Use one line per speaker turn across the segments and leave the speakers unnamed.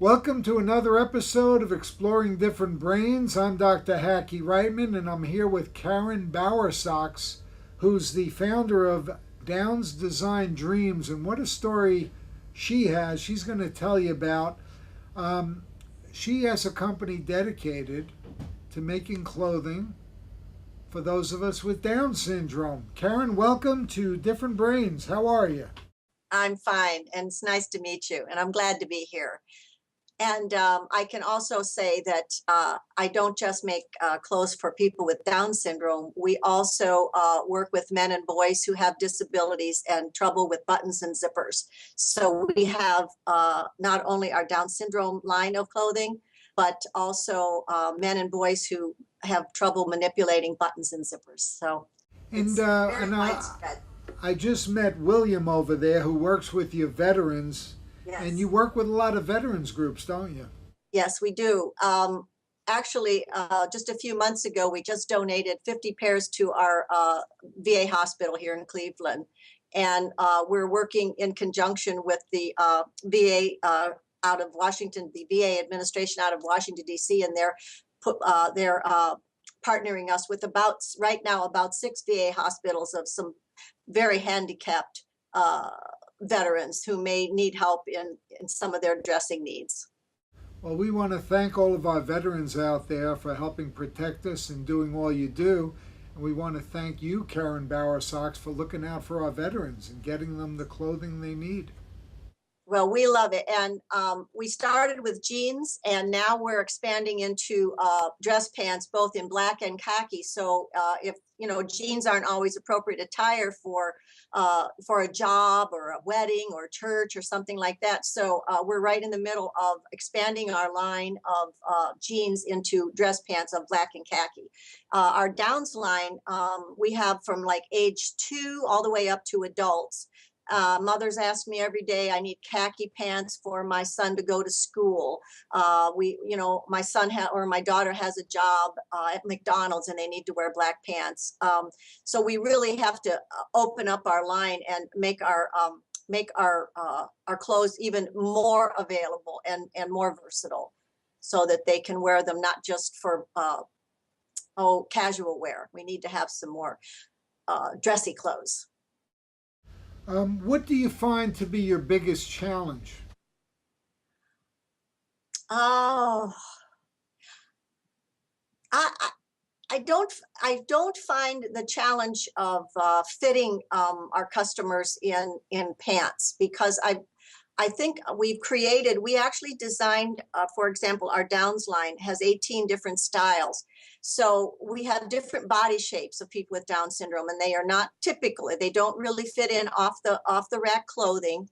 Welcome to another episode of Exploring Different Brains. I'm Dr. Hackie Reitman, and I'm here with Karen Bowersox, who's the founder of Downs Design Dreams. And what a story she has, she's going to tell you about. She has a company dedicated to making clothing for those of us with Down syndrome. Karen, welcome to Different Brains. How are you?
I'm fine, and it's nice to meet you, and I'm glad to be here. And I can also say that I don't just make clothes for people with Down syndrome. We also work with men and boys who have disabilities and trouble with buttons and zippers. So we have not only our Down syndrome line of clothing, but also men and boys who have trouble manipulating buttons and zippers. So it's very widespread.
I just met William over there who works with your veterans.
Yes.
And you work with a lot of veterans groups, don't you?
Yes, we do. Actually, just a few months ago, we just donated 50 pairs to our VA hospital here in Cleveland. And we're working in conjunction with the VA out of Washington, the VA administration out of Washington, D.C., and they're partnering us with right now about 6 VA hospitals of some very handicapped veterans who may need help in some of their dressing needs.
Well, we want to thank all of our veterans out there for helping protect us and doing all you do. And we want to thank you, Karen Bowersox, for looking out for our veterans and getting them the clothing they need.
Well, we love it. And we started with jeans, and now we're expanding into dress pants, both in black and khaki. So if jeans aren't always appropriate attire for a job or a wedding or church or something like that. So we're right in the middle of expanding our line of jeans into dress pants of black and khaki. Our Downs line, we have from like age 2 all the way up to adults. Mothers ask me every day, I need khaki pants for my son to go to school. My son or my daughter has a job at McDonald's and they need to wear black pants. So we really have to open up our line and make our clothes even more available and more versatile, so that they can wear them not just for casual wear. We need to have some more dressy clothes.
What do you find to be your biggest challenge?
Oh, I don't find the challenge of fitting our customers in pants, because I think we actually designed, for example, our Downs line has 18 different styles. So we have different body shapes of people with Down syndrome, and they are not typical. They don't really fit in off the rack clothing.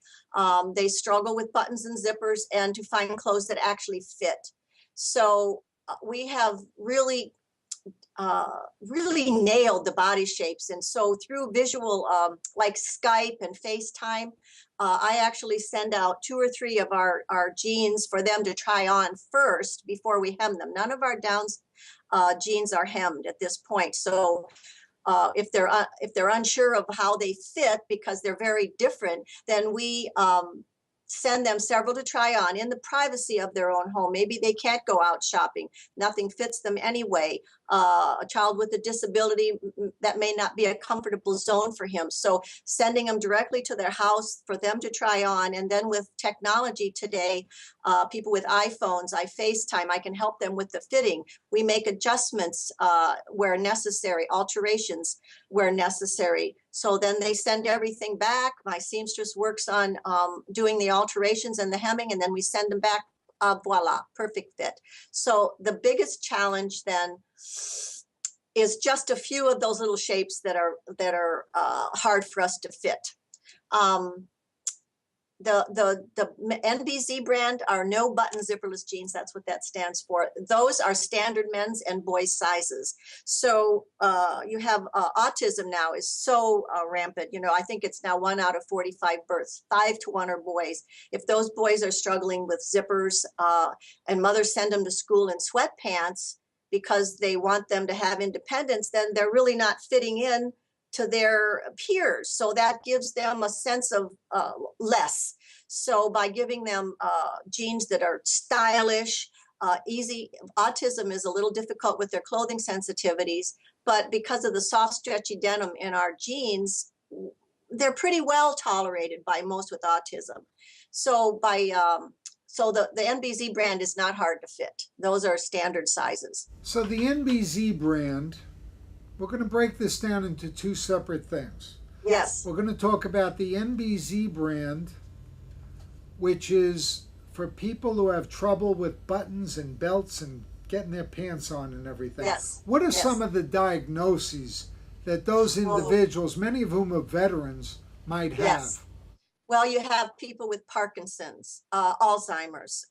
They struggle with buttons and zippers and to find clothes that actually fit. So we have really nailed the body shapes. And so through visual, like Skype and FaceTime, I actually send out 2 or 3 of our jeans for them to try on first before we hem them. None of our Downs jeans are hemmed at this point. So if they're unsure of how they fit because they're very different, then we send them several to try on in the privacy of their own home. Maybe they can't go out shopping. Nothing fits them anyway. A child with a disability, that may not be a comfortable zone for him. So sending them directly to their house for them to try on. And then with technology today, people with iPhones, I FaceTime, I can help them with the fitting. We make adjustments where necessary, alterations where necessary. So then they send everything back. My seamstress works on doing the alterations and the hemming, and then we send them back. Voila, perfect fit. So the biggest challenge then is just a few of those little shapes that are hard for us to fit. The NBZ brand are no button zipperless jeans. That's what that stands for. Those are standard men's and boys sizes. So you have autism now is so rampant. I think it's now 1 out of 45 births, 5 to 1 are boys. If those boys are struggling with zippers and mothers send them to school in sweatpants because they want them to have independence, then they're really not fitting in to their peers. So that gives them a sense of less. So by giving them jeans that are stylish, easy, autism is a little difficult with their clothing sensitivities, but because of the soft, stretchy denim in our jeans, they're pretty well tolerated by most with autism. So the NBZ brand is not hard to fit. Those are standard sizes.
So the NBZ brand, we're going to break this down into two separate things.
Yes.
We're going to talk about the NBZ brand, which is for people who have trouble with buttons and belts and getting their pants on and everything.
Yes.
What are
Yes.
some of the diagnoses that those individuals, many of whom are veterans, might have?
Yes. Well, you have people with Parkinson's, Alzheimer's,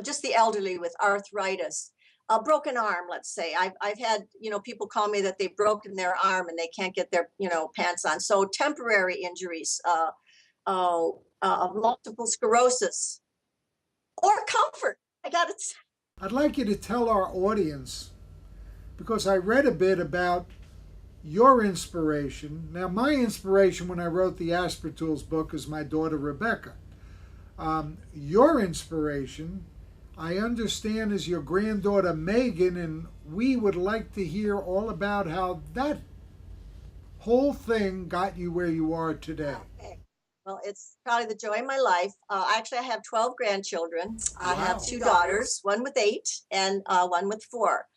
just the elderly with arthritis, a broken arm, let's say. I've had, people call me that they've broken their arm and they can't get their, pants on. So temporary injuries, multiple sclerosis, or comfort.
I'd like you to tell our audience, because I read a bit about your inspiration. Now, my inspiration when I wrote the Aspertools book is my daughter, Rebecca. Your inspiration, I understand, is your granddaughter, Megan, and we would like to hear all about how that whole thing got you where you are today.
Okay. Well, it's probably the joy of my life. Actually, I have 12 grandchildren. I have 2 daughters, one with 8 and one with 4.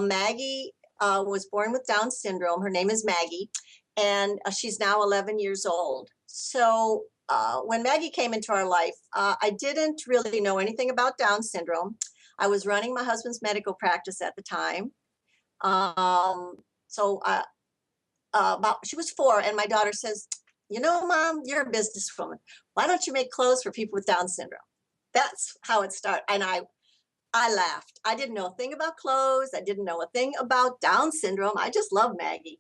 Maggie was born with Down syndrome. Her name is Maggie, and she's now 11 years old. So when Maggie came into our life, I didn't really know anything about Down syndrome. I was running my husband's medical practice at the time. She was 4, and my daughter says, Mom, you're a businesswoman. Why don't you make clothes for people with Down syndrome? That's how it started. And I laughed. I didn't know a thing about clothes. I didn't know a thing about Down syndrome. I just love Maggie.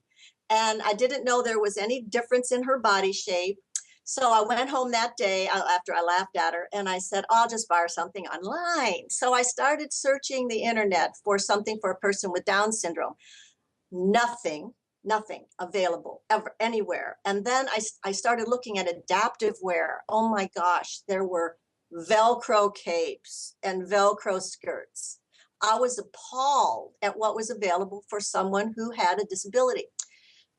And I didn't know there was any difference in her body shape. So I went home that day after I laughed at her, and I said, I'll just borrow something online. So I started searching the internet for something for a person with Down syndrome. Nothing available ever anywhere. And then I started looking at adaptive wear. Oh my gosh, there were Velcro capes and Velcro skirts. I was appalled at what was available for someone who had a disability.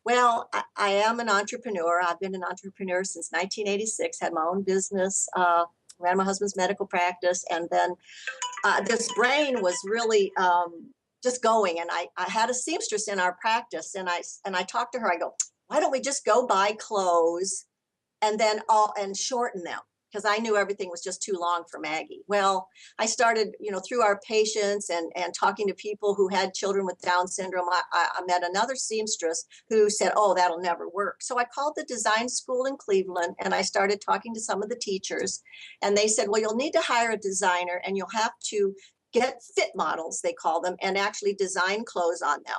Well, I am an entrepreneur. I've been an entrepreneur since 1986, had my own business, ran my husband's medical practice, and then this brain was really just going. And I had a seamstress in our practice, and I talked to her. I go, why don't we just go buy clothes and then shorten them? Because I knew everything was just too long for Maggie. Well, I started, through our patients and talking to people who had children with Down syndrome. I met another seamstress who said, oh, that'll never work. So I called the design school in Cleveland, and I started talking to some of the teachers, and they said, well, you'll need to hire a designer, and you'll have to get fit models, they call them, and actually design clothes on them.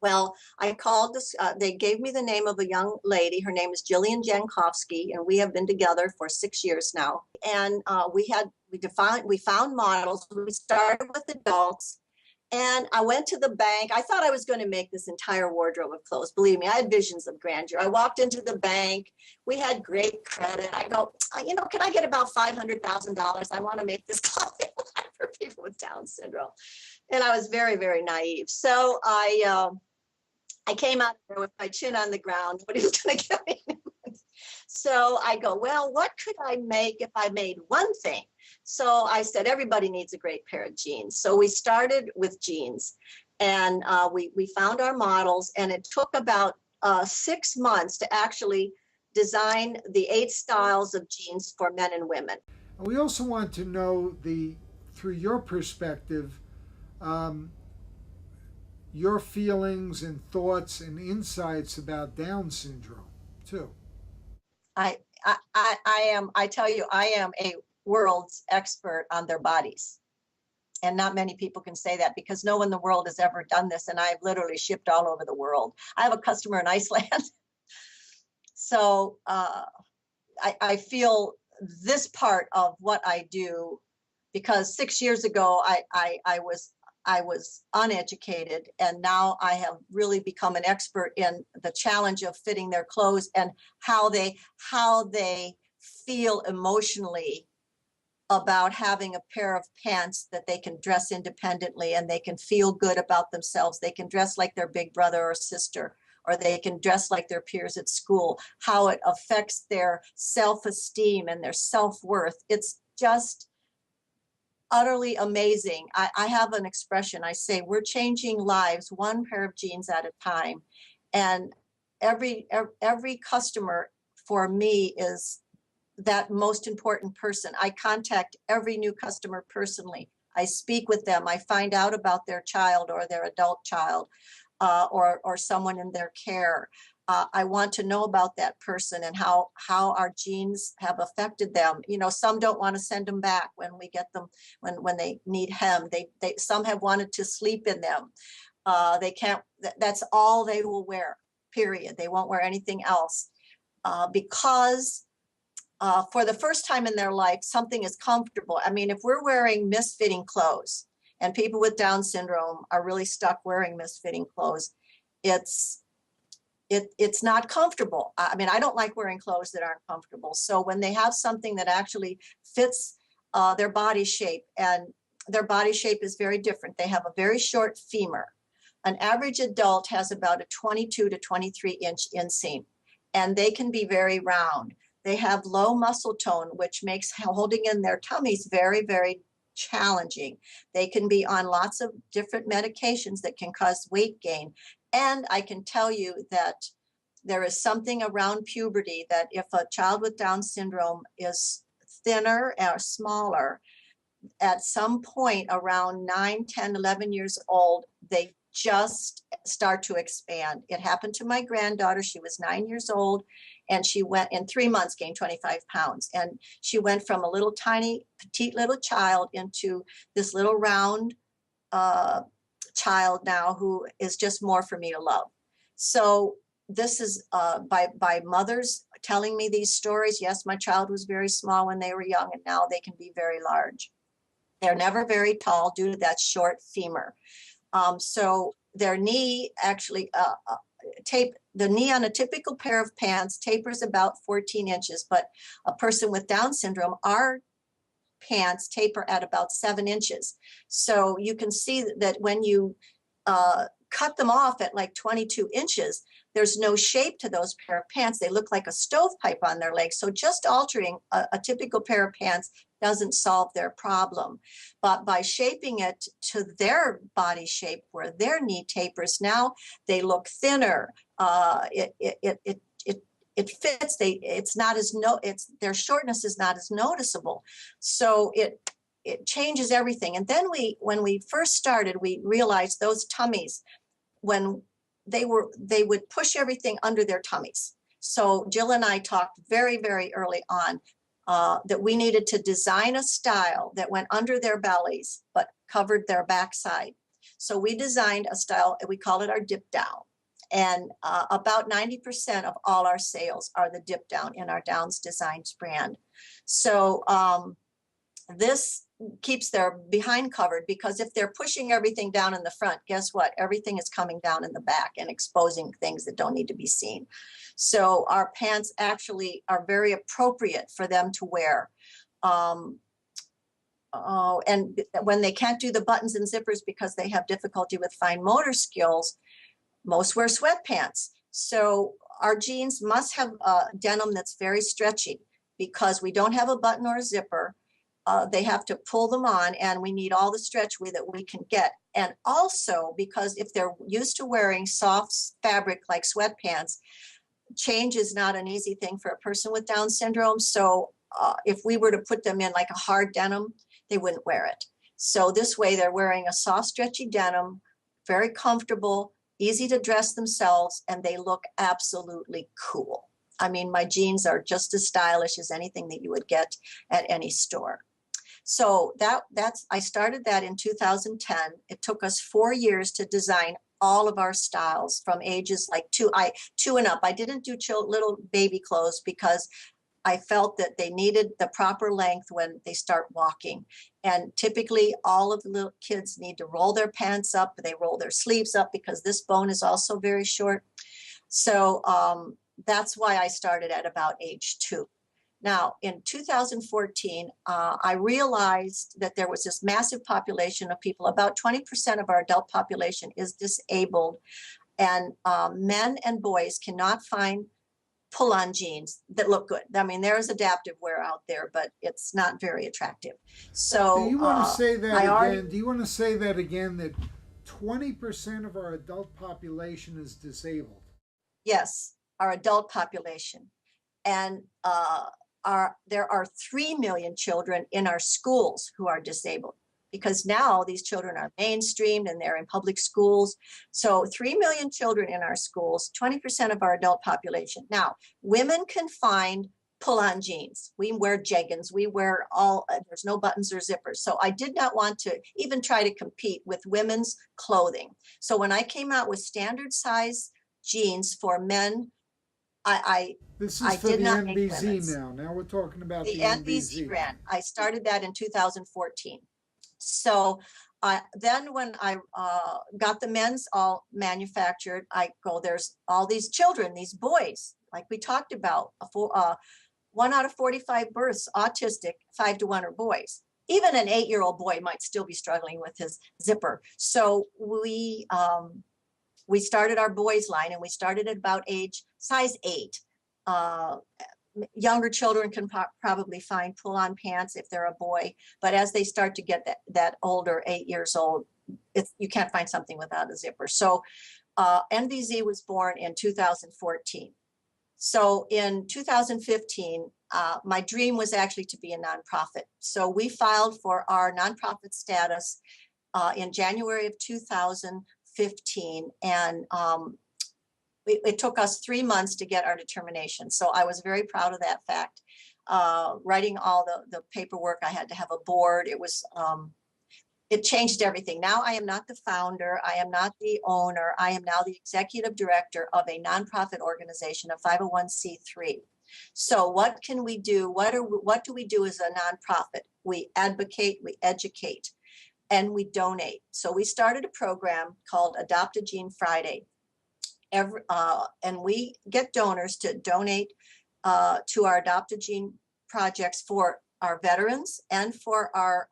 Well, I called this, they gave me the name of a young lady. Her name is Jillian Jankowski, and we have been together for 6 years now. And we found models. We started with adults, and I went to the bank. I thought I was going to make this entire wardrobe of clothes. Believe me, I had visions of grandeur. I walked into the bank. We had great credit. I go, can I get about $500,000? I want to make this clothing line for people with Down syndrome. And I was very, very naive. So I came out there with my chin on the ground. Nobody's going to give me any money. So I go, well, what could I make if I made one thing? So I said, everybody needs a great pair of jeans. So we started with jeans, and we found our models, and it took about 6 months to actually design the 8 styles of jeans for men and women.
We also want to know through your perspective, your feelings and thoughts and insights about Down syndrome too.
I tell you, I am a world's expert on their bodies. And not many people can say that, because no one in the world has ever done this. And I've literally shipped all over the world. I have a customer in Iceland. So I feel this part of what I do, because 6 years ago, I was I was uneducated, and now I have really become an expert in the challenge of fitting their clothes and how they feel emotionally about having a pair of pants that they can dress independently and they can feel good about themselves. They can dress like their big brother or sister, or they can dress like their peers at school, how it affects their self-esteem and their self-worth. It's just utterly amazing. I have an expression. I say, we're changing lives one pair of jeans at a time. And every customer for me is that most important person. I contact every new customer personally. I speak with them. I find out about their child or their adult child, or someone in their care. I want to know about that person and how our genes have affected them. You know, some don't want to send them back when we get them, when they need hem. Some have wanted to sleep in them. They can't, that's all they will wear, period. They won't wear anything else, because for the first time in their life, something is comfortable. I mean, if we're wearing misfitting clothes, and people with Down syndrome are really stuck wearing misfitting clothes, it's not comfortable. I mean, I don't like wearing clothes that aren't comfortable. So when they have something that actually fits their body shape, and their body shape is very different. They have a very short femur. An average adult has about a 22 to 23 inch inseam, and they can be very round. They have low muscle tone, which makes holding in their tummies very, very challenging. They can be on lots of different medications that can cause weight gain. And I can tell you that there is something around puberty that if a child with Down syndrome is thinner or smaller, at some point around 9, 10, 11 years old, they just start to expand. It happened to my granddaughter. She was 9 years old, and she went in 3 months, gained 25 pounds. And she went from a little tiny, petite little child into this little round child now who is just more for me to love. So this is by mothers telling me these stories. Yes, my child was very small when they were young, and now they can be very large. They're never very tall due to that short femur. So their knee actually the knee on a typical pair of pants tapers about 14 inches, but a person with Down syndrome, our pants taper at about 7 inches. So you can see that when you cut them off at like 22 inches, there's no shape to those pair of pants. They look like a stovepipe on their legs. So just altering a typical pair of pants doesn't solve their problem. But by shaping it to their body shape where their knee tapers, now they look thinner. It fits. Their shortness is not as noticeable. So it changes everything. And then when we first started, we realized those tummies, when they would push everything under their tummies. So Jill and I talked very, very early on that we needed to design a style that went under their bellies but covered their backside. So we designed a style, we call it our dip down. And about 90% of all our sales are the dip down in our Downs Designs brand. So this keeps their behind covered, because if they're pushing everything down in the front, guess what? Everything is coming down in the back and exposing things that don't need to be seen. So our pants actually are very appropriate for them to wear. And when they can't do the buttons and zippers because they have difficulty with fine motor skills, most wear sweatpants. So our jeans must have denim that's very stretchy, because we don't have a button or a zipper. They have to pull them on, and we need all the stretch that we can get. And also because if they're used to wearing soft fabric like sweatpants, change is not an easy thing for a person with Down syndrome. So if we were to put them in like a hard denim, they wouldn't wear it. So this way they're wearing a soft, stretchy denim, very comfortable, easy to dress themselves, and they look absolutely cool. I mean, my jeans are just as stylish as anything that you would get at any store. So I started that in 2010. It took us 4 years to design all of our styles from ages like two and up. I didn't do little baby clothes because I felt that they needed the proper length when they start walking. And typically all of the little kids need to roll their pants up, they roll their sleeves up because this bone is also very short. So that's why I started at about age 2. Now, in 2014, I realized that there was this massive population of people, about 20% of our adult population is disabled, and men and boys cannot find pull-on jeans that look good. I mean, there's adaptive wear out there, but it's not very attractive. So
do you want to say that again?
already,
Do you want to say that again, that 20% of our adult population is disabled?
yes, our adult population. And there are 3 million children in our schools who are disabled, because now these children are mainstreamed and they're in public schools. So 3 million children in our schools, 20% of our adult population. Now, women can find pull-on jeans. We wear jeggings. We wear there's no buttons or zippers. So I did not want to even try to compete with women's clothing. So when I came out with standard size jeans for men,
This is
I
for
did
the
not make
NBZ
women's.
now. Now we're talking about
The
the
NBZ brand. I started that in 2014. So then when I got the men's all manufactured, I go, there's all these children, these boys, like we talked about, 1 out of 45 births, autistic, 5 to 1 are boys. Even an 8-year-old boy might still be struggling with his zipper. So we started our boys line, and we started at about size 8. Younger children can probably find pull-on pants if they're a boy, but as they start to get that older, 8 years old, you can't find something without a zipper. So NBZ was born in 2014. So in 2015, my dream was actually to be a nonprofit. So we filed for our nonprofit status in January of 2015, and it took us 3 months to get our determination. So I was very proud of that fact. Writing all the paperwork, I had to have a board. It changed everything. Now I am not the founder. I am not the owner. I am now the executive director of a nonprofit organization, a 501c3. So what can we do? What do we do as a nonprofit? We advocate, we educate, and we donate. So we started a program called Adopt a Gene Friday. And we get donors to donate to our Adopt a Gene projects for our veterans and for our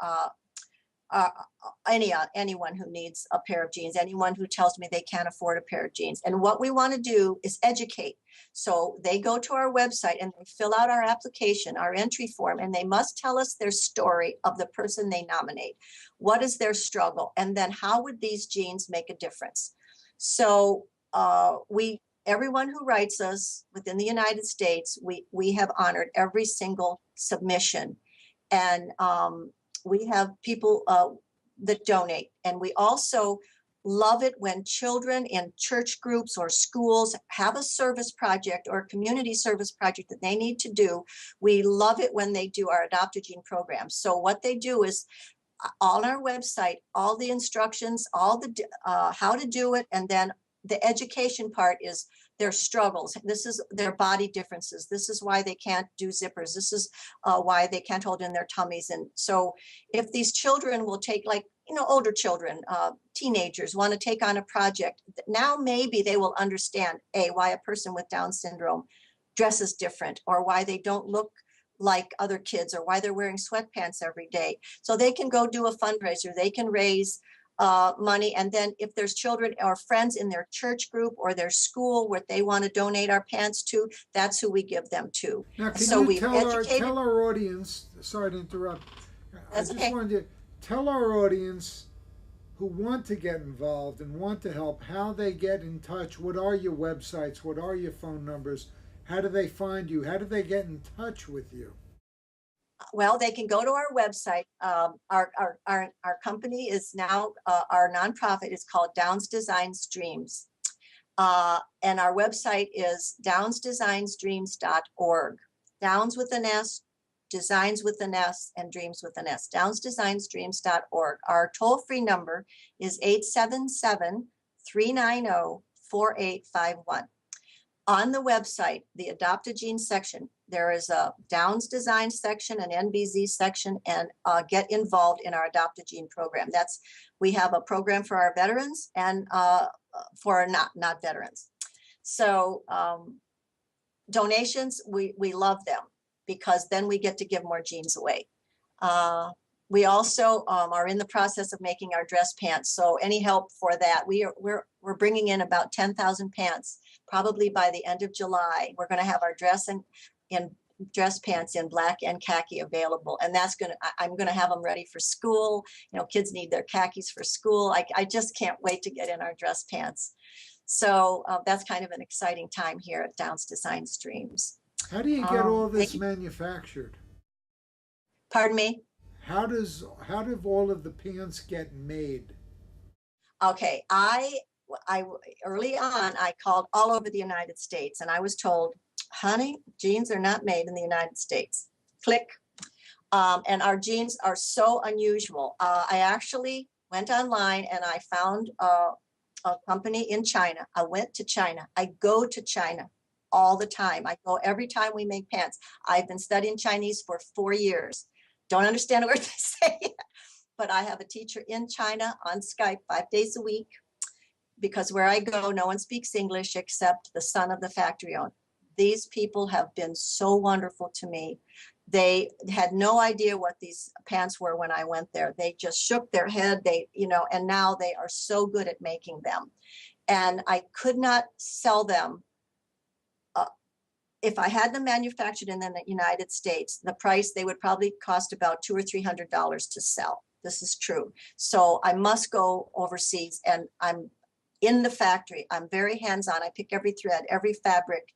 anyone who needs a pair of jeans, anyone who tells me they can't afford a pair of jeans. And what we want to do is educate. So they go to our website and they fill out our application, our entry form, and they must tell us their story of the person they nominate. What is their struggle? And then how would these jeans make a difference? So everyone who writes us within the United States, we have honored every single submission, and we have people that donate. And we also love it when children in church groups or schools have a service project or a community service project that they need to do. We love it when they do our Adopt a Gene program. So what they do is on our website, all the instructions, all the how to do it, and then the education part is their struggles. This is their body differences. This is why they can't do zippers. This is why they can't hold in their tummies. And so if these children will take, like, older children, teenagers want to take on a project, now maybe they will understand, why a person with Down syndrome dresses different, or why they don't look like other kids, or why they're wearing sweatpants every day. So they can go do a fundraiser. They can raise money, and then if there's children or friends in their church group or their school where they want to donate our pants to, that's who we give them to.
Now, can
so
you tell our audience, sorry to interrupt,
That's
I just
okay.
wanted to tell our audience who want to get involved and want to help, how they get in touch. What are your websites? What are your phone numbers? How do they find you? How do they get in touch with you?
Well, they can go to our website. Our company is now, our nonprofit is called Downs Designs Dreams. And our website is downsdesignsdreams.org. Downs with an S, designs with an S, and dreams with an S. Downsdesignsdreams.org. Our toll-free number is 877-390-4851. On the website, the Adopt a Gene section, there is a Downs Design section, an NBZ section, and get involved in our Adopt a Gene program. We have a program for our veterans and for not veterans. So donations, we love them because then we get to give more genes away. We also are in the process of making our dress pants. So any help for that? We're bringing in about 10,000 pants, probably by the end of July. We're going to have our dress pants in black and khaki available, and I'm going to have them ready for school. Kids need their khakis for school. I just can't wait to get in our dress pants. So that's kind of an exciting time here at Downs Design Streams.
How do you get all this manufactured?
Pardon me?
How do all of the pants get made?
Okay, I early on, I called all over the United States, and I was told, honey, jeans are not made in the United States. Click. And our jeans are so unusual. I actually went online and I found a company in China. I went to China. I go to China all the time. I go every time we make pants. I've been studying Chinese for 4 years. Don't understand a word they say, but I have a teacher in China on Skype 5 days a week, because where I go, no one speaks English except the son of the factory owner. These people have been so wonderful to me. They had no idea what these pants were when I went there. They just shook their head, and now they are so good at making them. And I could not sell them. If I had them manufactured in the United States, the price, they would probably cost about $200 or $300 to sell. This is true. So I must go overseas, and I'm in the factory. I'm very hands-on. I pick every thread, every fabric,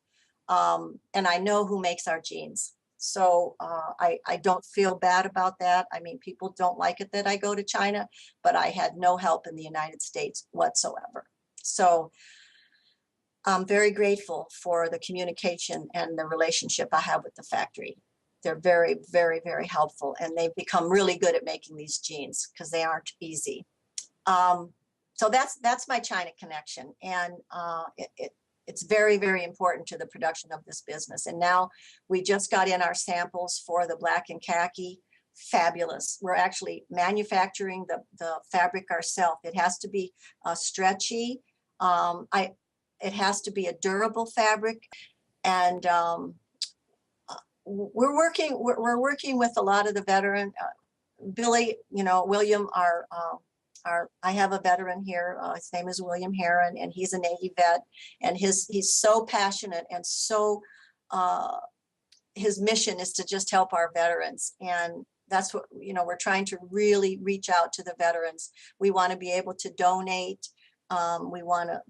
and I know who makes our jeans. So I don't feel bad about that. I mean, people don't like it that I go to China, but I had no help in the United States whatsoever. So I'm very grateful for the communication and the relationship I have with the factory. They're very, very, very helpful, and they've become really good at making these jeans because they aren't easy. So that's my China connection, and it's very, very important to the production of this business. And now we just got in our samples for the black and khaki. Fabulous. We're actually manufacturing the fabric ourselves. It has to be stretchy. It has to be a durable fabric, and we're working with a lot of the veteran. Billy, William, I have a veteran here. His name is William Heron, and he's a Navy vet, and he's so passionate, and so his mission is to just help our veterans. And that's what, we're trying to really reach out to the veterans. We want to be able to donate. We want to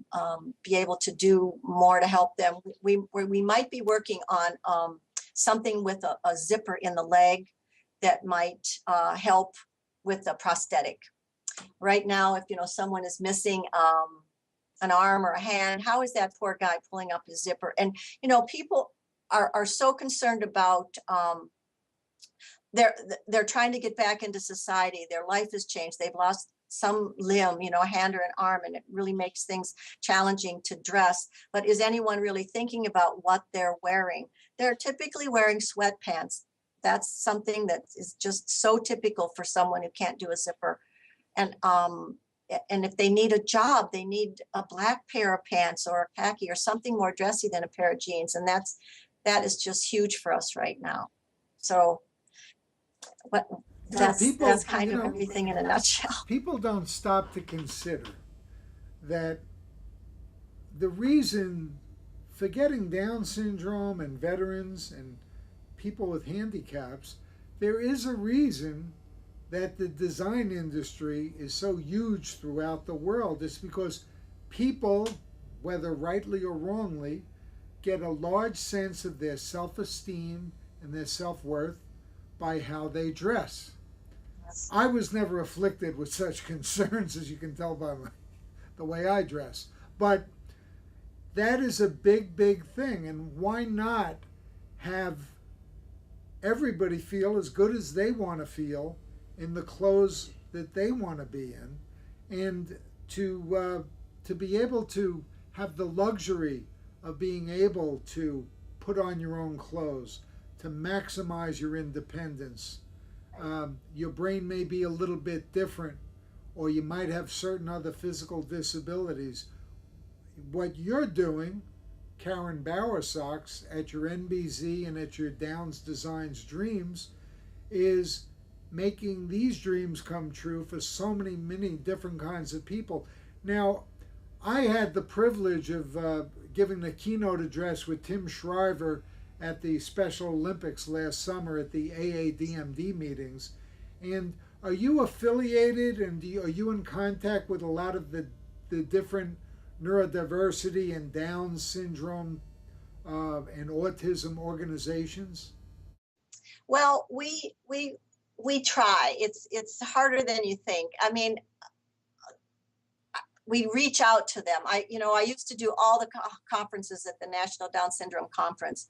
be able to do more to help them. We might be working on something with a zipper in the leg that might help with the prosthetic. Right now, if someone is missing an arm or a hand, how is that poor guy pulling up his zipper? And people are so concerned about they're trying to get back into society. Their life has changed. They've lost some limb, a hand or an arm, and it really makes things challenging to dress. But is anyone really thinking about what they're wearing? They're typically wearing sweatpants. That's something that is just so typical for someone who can't do a zipper. And if they need a job, they need a black pair of pants or a khaki or something more dressy than a pair of jeans. And that is just huge for us right now. So that's kind of everything in a nutshell.
People don't stop to consider that the reason for getting Down syndrome and veterans and people with handicaps, there is a reason that the design industry is so huge throughout the world. It's because people, whether rightly or wrongly, get a large sense of their self-esteem and their self-worth by how they dress. Yes. I was never afflicted with such concerns, as you can tell by the way I dress. But that is a big, big thing. And why not have everybody feel as good as they want to feel in the clothes that they want to be in, and to be able to have the luxury of being able to put on your own clothes, to maximize your independence. Your brain may be a little bit different, or you might have certain other physical disabilities. What you're doing, Karen Bowersox, at your NBZ and at your Downs Designs Dreams, is making these dreams come true for so many different kinds of people. Now, I had the privilege of giving the keynote address with Tim Shriver at the Special Olympics last summer at the AADMD meetings. And are you affiliated and are you in contact with a lot of the different neurodiversity and Down syndrome and autism organizations?
Well, we try. It's harder than you think. I mean, we reach out to them. I used to do all the conferences at the National Down Syndrome Conference.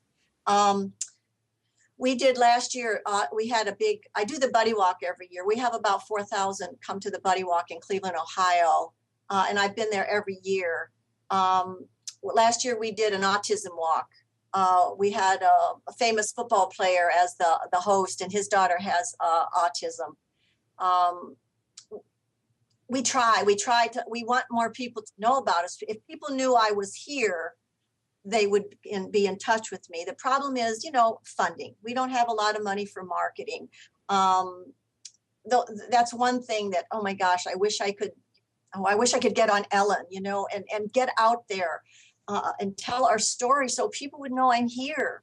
We did last year, we had I do the Buddy Walk every year. We have about 4,000 come to the Buddy Walk in Cleveland, Ohio. And I've been there every year. Last year we did an autism walk. We had a famous football player as the host, and his daughter has autism. We want more people to know about us. If people knew I was here, they would be in touch with me. The problem is, funding. We don't have a lot of money for marketing. That's one thing that, oh my gosh, I wish I could get on Ellen, and get out there and tell our story so people would know I'm here.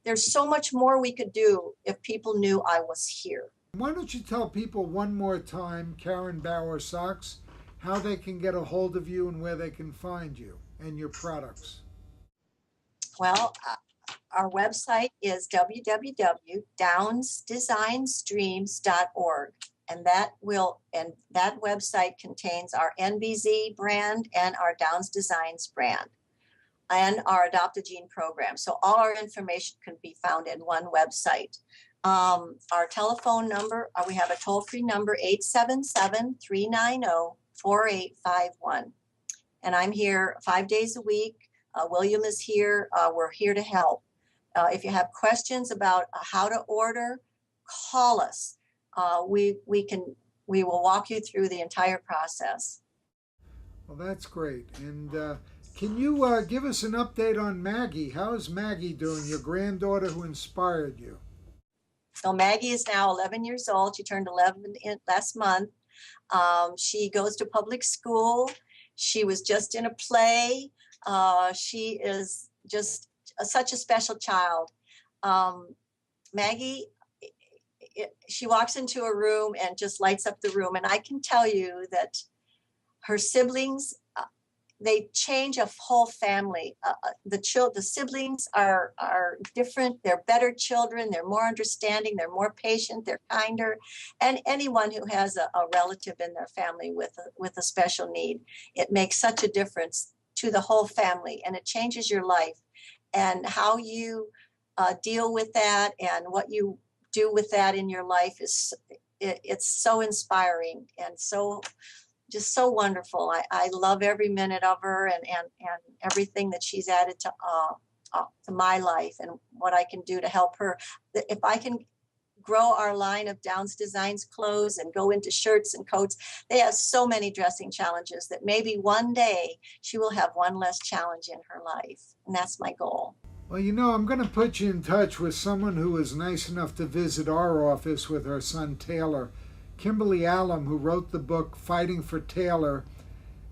There's so much more we could do if people knew I was here.
Why don't you tell people one more time, Karen Bowersox, how they can get a hold of you and where they can find you and your products?
Well, our website is www.downsdesignsdreams.org. And that website contains our NBZ brand and our Downs Designs brand and our Adopt a Gene program. So all our information can be found in one website. Our telephone number, we have a toll-free number, 877-390-4851. And I'm here 5 days a week. William is here. We're here to help. If you have questions about how to order, call us. We will walk you through the entire process.
Well, that's great. And can you give us an update on Maggie? How is Maggie doing, your granddaughter who inspired you?
So Maggie is now 11 years old. She turned 11 last month. She goes to public school. She was just in a play. She is just such a special child. Maggie, she walks into a room and just lights up the room. And I can tell you that her siblings, they change a whole family. The siblings are different. They're better children. They're more understanding. They're more patient. They're kinder. And anyone who has a relative in their family with a special need, it makes such a difference to the whole family, and it changes your life. And how you deal with that and what you do with that in your life it's so inspiring and just so wonderful. I love every minute of her and everything that she's added to my life and what I can do to help her. If I can grow our line of Downs Designs clothes and go into shirts and coats, they have so many dressing challenges that maybe one day she will have one less challenge in her life. And that's my goal.
Well, I'm going to put you in touch with someone who was nice enough to visit our office with her son Taylor, Kimberly Allen, who wrote the book Fighting for Taylor.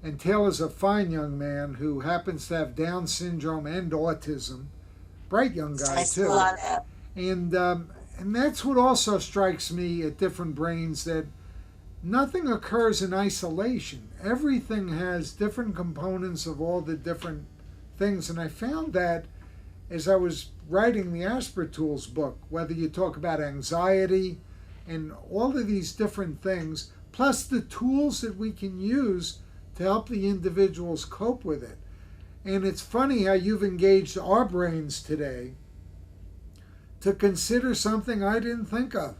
And Taylor's a fine young man who happens to have Down syndrome and autism. Bright young guy, too. And that's what also strikes me at Different Brains, that nothing occurs in isolation. Everything has different components of all the different things. And I found that as I was writing the Aspertools book, whether you talk about anxiety and all of these different things, plus the tools that we can use to help the individuals cope with it. And it's funny how you've engaged our brains today to consider something I didn't think of.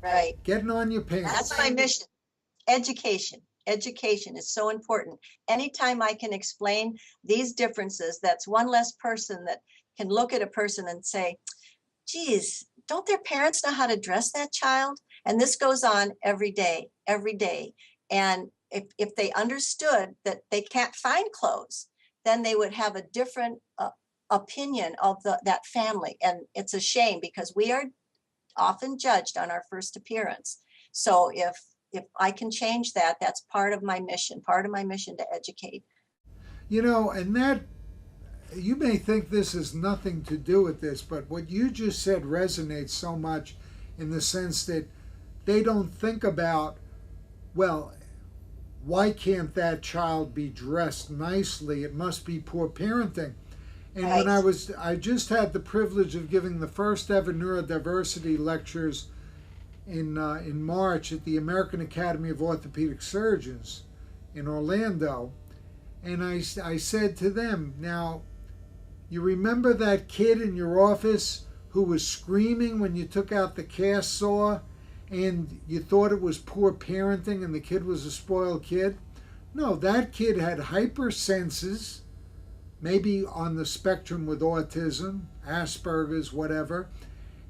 Right.
Getting on your pants.
That's my mission. Education. Education is so important. Anytime I can explain these differences, that's one less person that can look at a person and say, geez, don't their parents know how to dress that child? And this goes on every day, every day. And if they understood that they can't find clothes, then they would have a different opinion of that family. And it's a shame because we are often judged on our first appearance. So if I can change that, that's part of my mission to educate.
And that, you may think this has nothing to do with this, but what you just said resonates so much in the sense that they don't think about, well, why can't that child be dressed nicely? It must be poor parenting. And
right.
when I just had the privilege of giving the first ever neurodiversity lectures in March at the American Academy of Orthopedic Surgeons in Orlando, and I said to them, now, you remember that kid in your office who was screaming when you took out the cast saw and you thought it was poor parenting and the kid was a spoiled kid? No, that kid had hypersenses, maybe on the spectrum with autism, Asperger's, whatever,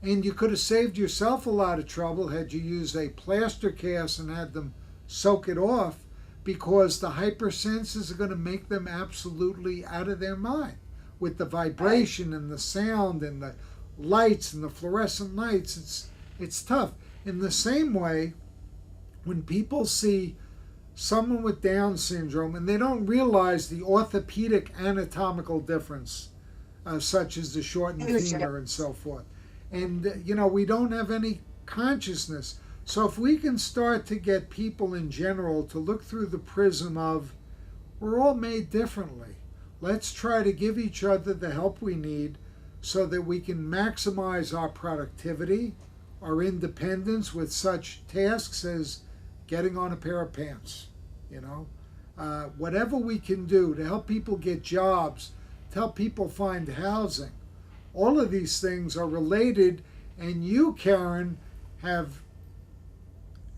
and you could have saved yourself a lot of trouble had you used a plaster cast and had them soak it off, because the hypersenses are going to make them absolutely out of their mind with the vibration and the sound and the lights and the fluorescent lights. It's tough. In the same way, when people see someone with Down syndrome and they don't realize the orthopedic anatomical difference, such as the shortened femur and so forth, and we don't have any consciousness. So if we can start to get people in general to look through the prism of, we're all made differently, let's try to give each other the help we need so that we can maximize our productivity, our independence with such tasks as getting on a pair of pants, whatever we can do to help people get jobs, to help people find housing. All of these things are related, and you, Karen, have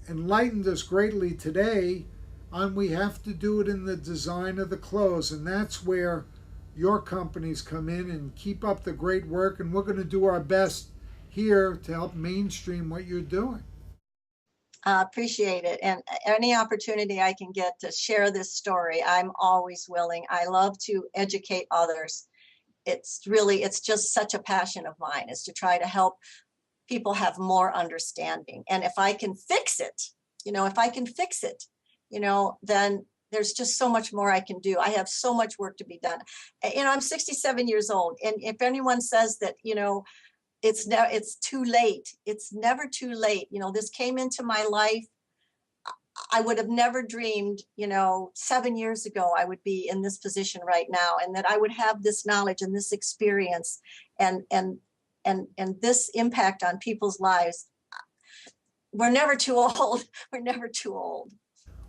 enlightened us greatly today on we have to do it in the design of the clothes, and that's where your companies come in. And keep up the great work, and we're going to do our best here to help mainstream what you're doing.
Appreciate it. And any opportunity I can get to share this story, I'm always willing. I love to educate others. It's just such a passion of mine, is to try to help people have more understanding. And if I can fix it, then there's just so much more I can do. I have so much work to be done. I'm 67 years old. And if anyone says that, it's too late, it's never too late. This came into my life. I would have never dreamed, 7 years ago, I would be in this position right now, and that I would have this knowledge and this experience and this impact on people's lives. We're never too old. We're never too old.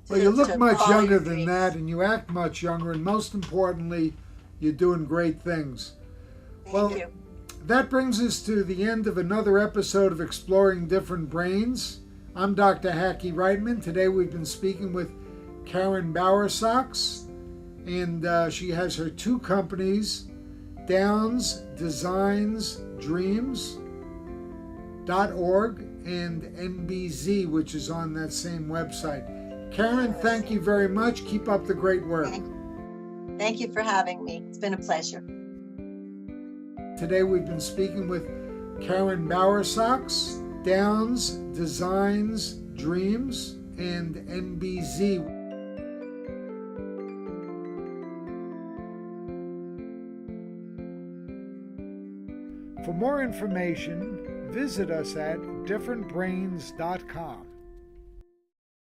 Well, you look much younger than that, and you act much younger, and most importantly, you're doing great things.
Thank you.
That brings us to the end of another episode of Exploring Different Brains. I'm Dr. Hackie Reitman. Today we've been speaking with Karen Bowersox, and she has her two companies, Downs Designs Dreams.org and NBZ, which is on that same website. Karen, thank you very much. Keep up the great work.
Thank you for having me. It's been a pleasure.
Today we've been speaking with Karen Bowersox, Downs Designs Dreams, and NBZ. For more information, visit us at differentbrains.com.